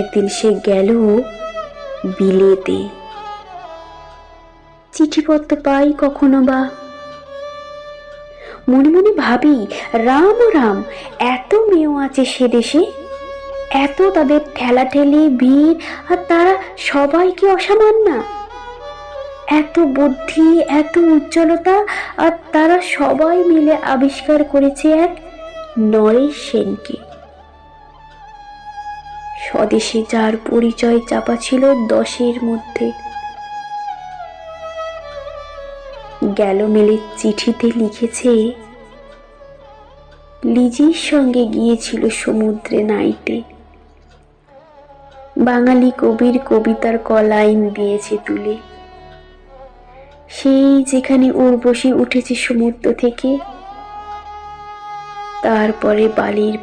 একদিন সে গেল বিলেতে। চিঠিপত্র পাই কখনো বা। মনে মনে ভাবি, রাম ও রাম, এত মেয়েও আছে সে দেশে, এত তাদের ঠেলাঠেলি ভিড়, আর তারা সবাই কি অসামান্য? এত বুদ্ধি, এত উজ্জ্বলতা, আর তারা সবাই মিলে আবিষ্কার করেছে এক নরেশ সেনকে। স্বদেশে যার পরিচয় চাপা ছিল 10-এর মধ্যে। গেল মেলে চিঠিতে লিখেছে, লিজির সঙ্গে গিয়েছিল সমুদ্রে নাইতে, বাঙালি কবির কবিতার কলাইন দিয়েছে তুলে। সেই যেখানে উর্বশী উঠেছে সমুদ্র থেকে, তারপরে বালির